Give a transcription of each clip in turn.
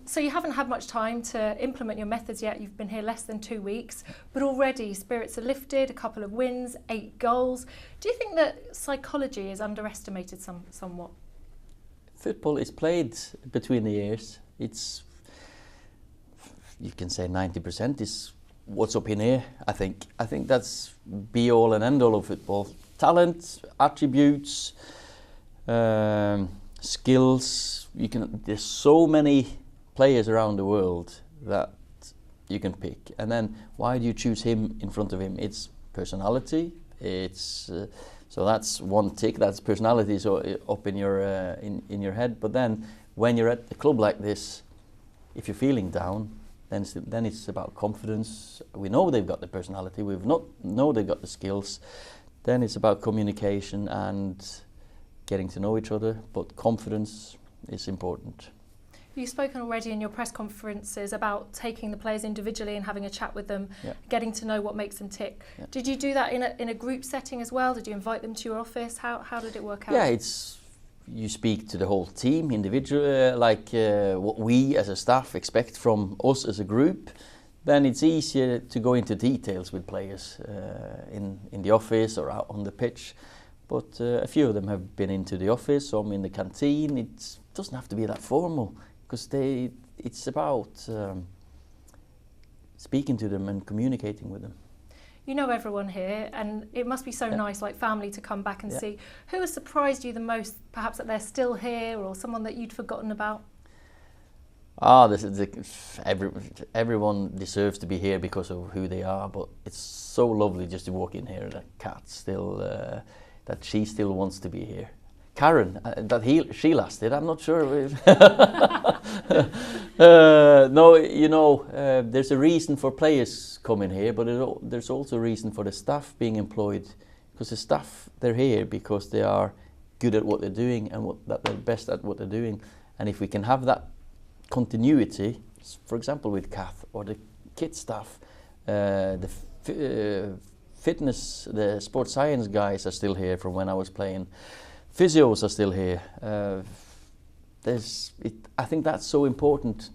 So you haven't had much time to implement your methods yet. You've been here less than 2 weeks, but already spirits are lifted, a couple of wins, 8 goals. Do you think that psychology is underestimated somewhat? Football is played between the ears. You can say 90% is what's up in here, I think. I think that's be all and end all of football. Talent, attributes, skills. There's so many players around the world that you can pick. And then why do you choose him in front of him? It's personality. So that's one tick. That's personality. So up in your head. But then when you're at a club like this, if you're feeling down, then it's about confidence. We know they've got the personality. Know they've got the skills. Then it's about communication and getting to know each other. But confidence is important. You've spoken already in your press conferences about taking the players individually and having a chat with them, yeah. Getting to know what makes them tick. Yeah. Did you do that in a group setting as well? Did you invite them to your office? How did it work out? Yeah, you speak to the whole team individually, what we as a staff expect from us as a group. Then it's easier to go into details with players in the office or out on the pitch. But a few of them have been into the office, some in the canteen. It doesn't have to be that formal. Because it's about speaking to them and communicating with them. You know everyone here, and it must be so nice, like family, to come back and see. Who has surprised you the most, perhaps that they're still here, or someone that you'd forgotten about? Everyone deserves to be here because of who they are, but it's so lovely just to walk in here. That Kat still, that she still wants to be here. Karen, she lasted, I'm not sure. No, there's a reason for players coming here, but there's also a reason for the staff being employed. Because the staff, they're here because they are good at what they're doing and that they're best at what they're doing. And if we can have that continuity, for example with Kath or the kids staff, the fitness, the sports science guys are still here from when I was playing. Physios are still here. I think that's so important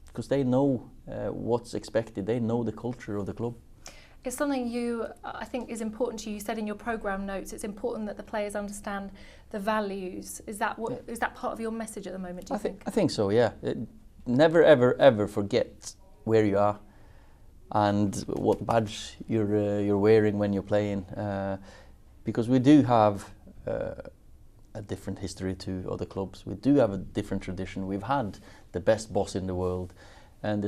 because they know what's expected. They know the culture of the club. It's something I think is important to you. You said in your programme notes, it's important that the players understand the values. Is that part of your message at the moment, do you think? I think so, yeah. Never, ever, ever forget where you are and what badge you're wearing when you're playing. Because we do have a different history to other clubs. We do have a different tradition. We've had the best boss in the world, and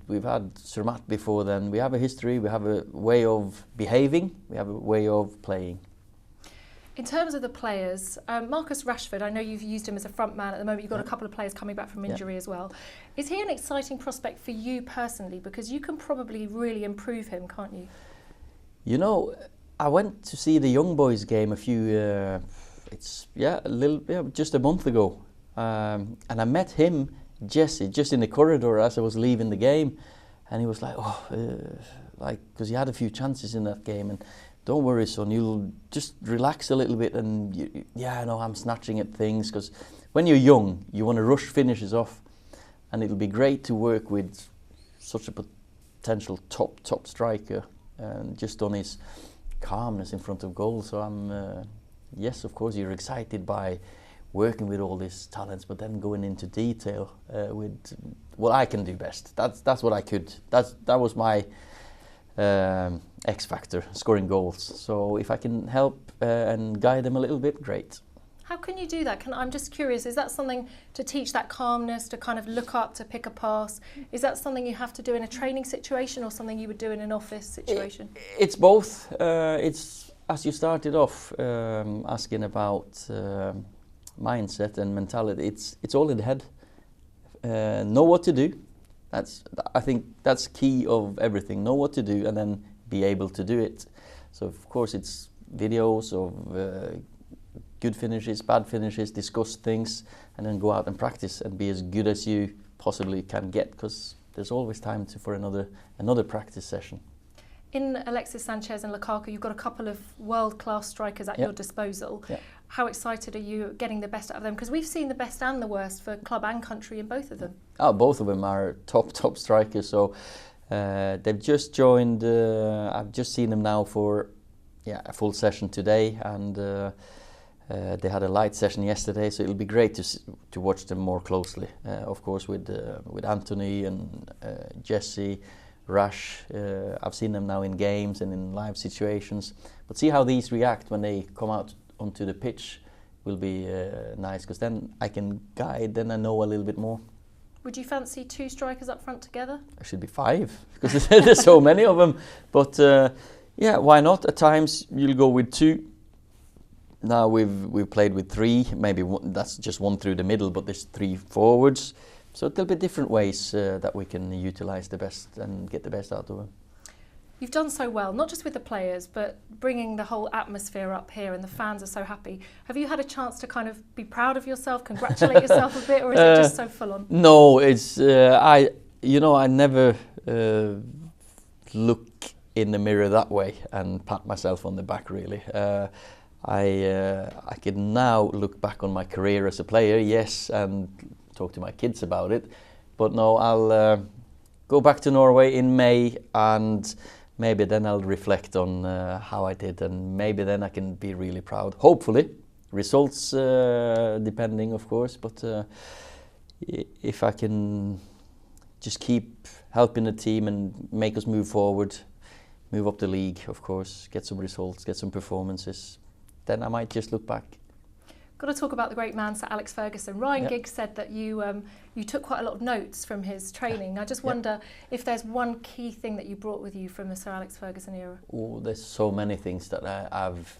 we've had Sir Matt before then. We have a history, we have a way of behaving, we have a way of playing. In terms of the players, Marcus Rashford, I know you've used him as a front man at the moment. You've got a couple of players coming back from injury as well. Is he an exciting prospect for you personally? Because you can probably really improve him, can't you? You know, I went to see the young boys game just a month ago, and I met him, Jesse, just in the corridor as I was leaving the game, and he was like, because he had a few chances in that game, and don't worry, son, you'll just relax a little bit, and I know I'm snatching at things, because when you're young, you want to rush finishes off, and it'll be great to work with such a potential top striker, and just on his calmness in front of goal. So yes, of course, you're excited by working with all these talents, but then going into detail with what I can do best. That's what I could. That was my X factor, scoring goals. So if I can help and guide them a little bit, great. How can you do that? I'm just curious, is that something to teach that calmness, to kind of look up, to pick a pass? Is that something you have to do in a training situation or something you would do in an office situation? It's both. It's, as you started off asking about mindset and mentality, it's all in the head. Know what to do. I think that's key of everything. Know what to do and then be able to do it. So of course it's videos of good finishes, bad finishes, discuss things, and then go out and practice and be as good as you possibly can get, because there's always time for another practice session. In Alexis Sanchez and Lukaku, you've got a couple of world-class strikers at your disposal. How excited are you getting the best out of them? Because we've seen the best and the worst for club and country in both of them. Oh, both of them are top strikers. So they've just joined. I've just seen them now for a full session today, and they had a light session yesterday. So it'll be great to watch them more closely. Of course, with Anthony and Jesse. Rash, I've seen them now in games and in live situations, but see how these react when they come out onto the pitch will be nice, because then I can guide, then I know a little bit more. Would you fancy 2 strikers up front together? There should be 5, because there's so many of them, but why not? At times you'll go with 2. Now we've played with 3, maybe that's just 1 through the middle, but there's 3 forwards. So there'll be different ways that we can utilise the best and get the best out of them. You've done so well, not just with the players, but bringing the whole atmosphere up here, and the fans are so happy. Have you had a chance to kind of be proud of yourself, congratulate yourself a bit, or is it just so full on? No, it's I never look in the mirror that way and pat myself on the back, really. I can now look back on my career as a player, yes, and talk to my kids about it, but no, I'll go back to Norway in May, and maybe then I'll reflect on how I did, and maybe then I can be really proud. Hopefully, results depending, of course, but if I can just keep helping the team and make us move forward, move up the league, of course, get some results, get some performances, then I might just look back. Got to talk about the great man, Sir Alex Ferguson. Ryan Giggs said that you took quite a lot of notes from his training. I just wonder if there's one key thing that you brought with you from the Sir Alex Ferguson era. Oh, there's so many things that I've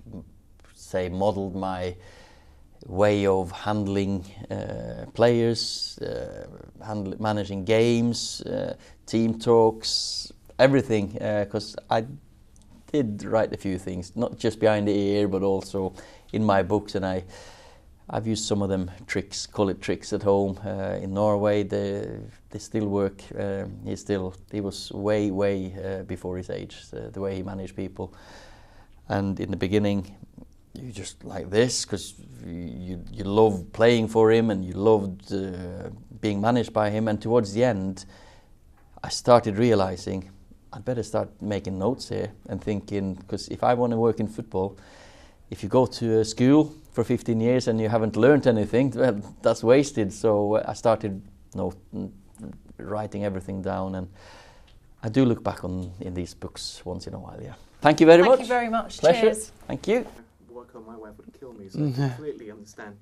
modelled my way of handling players, managing games, team talks, everything. Because I did write a few things, not just behind the ear, but also in my books, and I've used some of them tricks, call it tricks at home. In Norway, they still work. He was way before his age, the way he managed people. And in the beginning, you just like this, because you love playing for him and you loved being managed by him. And towards the end, I started realizing I'd better start making notes here and thinking, because if I want to work in football, if you go to a school for 15 years and you haven't learned anything, well, that's wasted. So I started writing everything down, and I do look back in these books once in a while. Yeah. Thank you very much. Thank you very much. Pleasure. Cheers. Thank you. Work on my wife would kill me, so I completely understand.